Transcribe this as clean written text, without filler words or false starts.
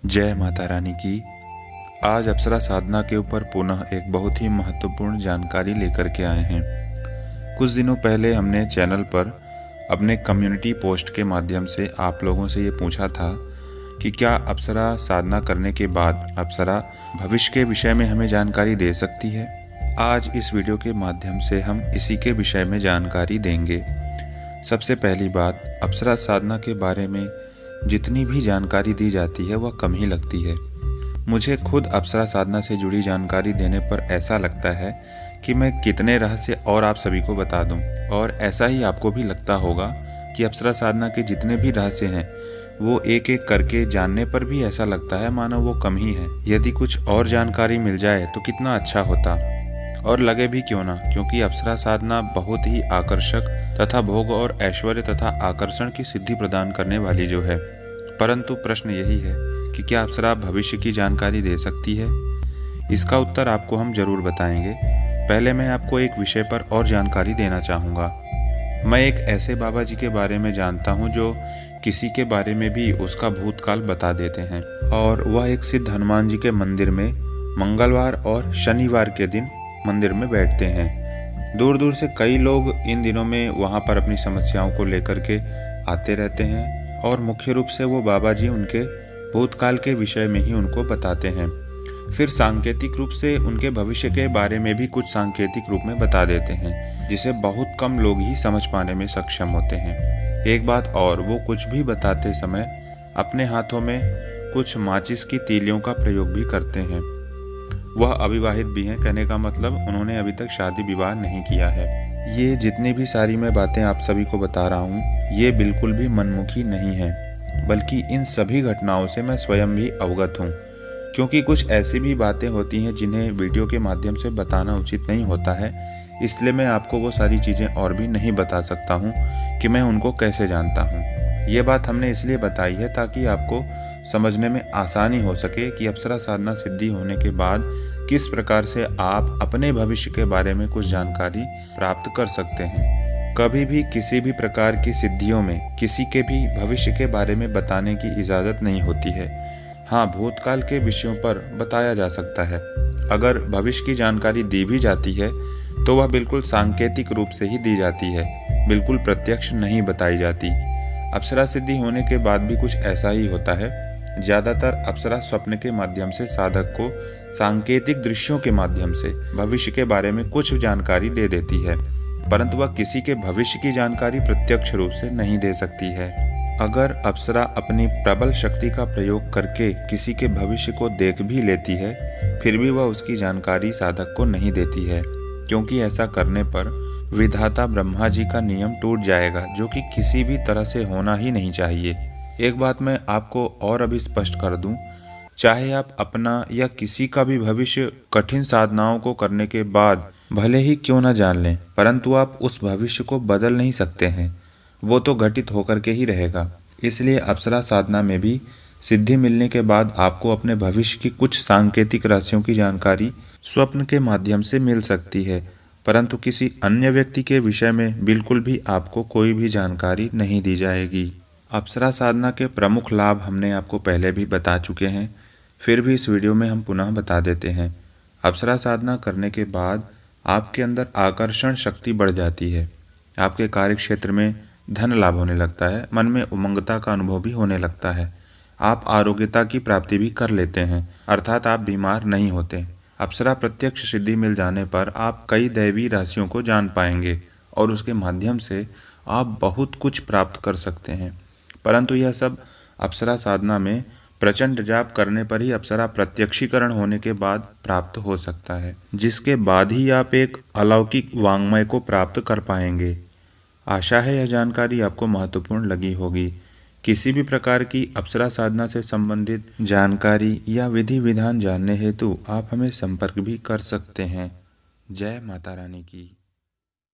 जय माता रानी की। आज अप्सरा साधना के ऊपर पुनः एक बहुत ही महत्वपूर्ण जानकारी लेकर के आए हैं। कुछ दिनों पहले हमने चैनल पर अपने कम्युनिटी पोस्ट के माध्यम से आप लोगों से ये पूछा था कि क्या अप्सरा साधना करने के बाद अप्सरा भविष्य के विषय में हमें जानकारी दे सकती है। आज इस वीडियो के माध्यम से हम इसी के विषय में जानकारी देंगे। सबसे पहली बात, अप्सरा साधना के बारे में जितनी भी जानकारी दी जाती है वह कम ही लगती है। मुझे खुद अप्सरा साधना से जुड़ी जानकारी देने पर ऐसा लगता है कि मैं कितने रहस्य और आप सभी को बता दूं, और ऐसा ही आपको भी लगता होगा कि अप्सरा साधना के जितने भी रहस्य हैं वो एक एक करके जानने पर भी ऐसा लगता है मानो वो कम ही है। यदि कुछ और जानकारी मिल जाए तो कितना अच्छा होता, और लगे भी क्यों ना, क्योंकि अप्सरा साधना बहुत ही आकर्षक तथा भोग और ऐश्वर्य तथा आकर्षण की सिद्धि प्रदान करने वाली जो है। परंतु प्रश्न यही है कि क्या अप्सरा भविष्य की जानकारी दे सकती है। इसका उत्तर आपको हम जरूर बताएंगे। पहले मैं आपको एक विषय पर और जानकारी देना चाहूँगा। मैं एक ऐसे बाबा जी के बारे में जानता हूँ जो किसी के बारे में भी उसका भूतकाल बता देते हैं, और वह एक सिद्ध हनुमान जी के मंदिर में मंगलवार और शनिवार के दिन मंदिर में बैठते हैं। दूर दूर से कई लोग इन दिनों में वहां पर अपनी समस्याओं को लेकर के आते रहते हैं, और मुख्य रूप से वो बाबा जी उनके भूतकाल के विषय में ही उनको बताते हैं। फिर सांकेतिक रूप से उनके भविष्य के बारे में भी कुछ सांकेतिक रूप में बता देते हैं, जिसे बहुत कम लोग ही समझ पाने में सक्षम होते हैं। एक बात और, वो कुछ भी बताते समय अपने हाथों में कुछ माचिस की तीलियों का प्रयोग भी करते हैं। वह अविवाहित भी हैं, कहने का मतलब उन्होंने अभी तक शादी विवाह नहीं किया है। ये जितनी भी सारी मैं बातें आप सभी को बता रहा हूँ, ये बिल्कुल भी मनमुखी नहीं है, बल्कि इन सभी घटनाओं से मैं स्वयं भी अवगत हूँ। क्योंकि कुछ ऐसी भी बातें होती हैं जिन्हें वीडियो के माध्यम से बताना उचित नहीं होता है, इसलिए मैं आपको वो सारी चीज़ें और भी नहीं बता सकता हूँ कि मैं उनको कैसे जानता हूँ। ये बात हमने इसलिए बताई है ताकि आपको समझने में आसानी हो सके कि अप्सरा साधना सिद्धि होने के बाद किस प्रकार से आप अपने भविष्य के बारे में कुछ जानकारी प्राप्त कर सकते हैं। कभी भी किसी भी प्रकार की सिद्धियों में किसी के भी भविष्य के बारे में बताने की इजाज़त नहीं होती है। हाँ, भूतकाल के विषयों पर बताया जा सकता है। अगर भविष्य की जानकारी दी भी जाती है तो वह बिल्कुल सांकेतिक रूप से ही दी जाती है, बिल्कुल प्रत्यक्ष नहीं बताई जाती। अप्सरा सिद्धि होने के बाद भी कुछ ऐसा ही होता है। ज़्यादातर अप्सरा स्वप्न के माध्यम से साधक को सांकेतिक दृश्यों के माध्यम से भविष्य के बारे में कुछ जानकारी दे देती है, परंतु वह किसी के भविष्य की जानकारी प्रत्यक्ष रूप से नहीं दे सकती है। अगर अप्सरा अपनी प्रबल शक्ति का प्रयोग करके किसी के भविष्य को देख भी लेती है, फिर भी वह उसकी जानकारी साधक को नहीं देती है, क्योंकि ऐसा करने पर विधाता ब्रह्मा जी का नियम टूट जाएगा, जो कि किसी भी तरह से होना ही नहीं चाहिए। एक बात मैं आपको और अभी स्पष्ट कर दूं, चाहे आप अपना या किसी का भी भविष्य कठिन साधनाओं को करने के बाद भले ही क्यों न जान लें, परंतु आप उस भविष्य को बदल नहीं सकते हैं, वो तो घटित होकर के ही रहेगा। इसलिए अप्सरा साधना में भी सिद्धि मिलने के बाद आपको अपने भविष्य की कुछ सांकेतिक राशियों की जानकारी स्वप्न के माध्यम से मिल सकती है, परंतु किसी अन्य व्यक्ति के विषय में बिल्कुल भी आपको कोई भी जानकारी नहीं दी जाएगी। अप्सरा साधना के प्रमुख लाभ हमने आपको पहले भी बता चुके हैं, फिर भी इस वीडियो में हम पुनः बता देते हैं। अप्सरा साधना करने के बाद आपके अंदर आकर्षण शक्ति बढ़ जाती है, आपके कार्य क्षेत्र में धन लाभ होने लगता है, मन में उमंगता का अनुभव भी होने लगता है, आप आरोग्यता की प्राप्ति भी कर लेते हैं, अर्थात आप बीमार नहीं होते। अप्सरा प्रत्यक्ष सिद्धि मिल जाने पर आप कई दैवी राशियों को जान पाएंगे, और उसके माध्यम से आप बहुत कुछ प्राप्त कर सकते हैं। परंतु यह सब अप्सरा साधना में प्रचंड जाप करने पर ही अप्सरा प्रत्यक्षीकरण होने के बाद प्राप्त हो सकता है, जिसके बाद ही आप एक अलौकिक वांग्मय को प्राप्त कर पाएंगे। आशा है यह जानकारी आपको महत्वपूर्ण लगी होगी। किसी भी प्रकार की अप्सरा साधना से संबंधित जानकारी या विधि विधान जानने हेतु आप हमें संपर्क भी कर सकते हैं। जय माता रानी की।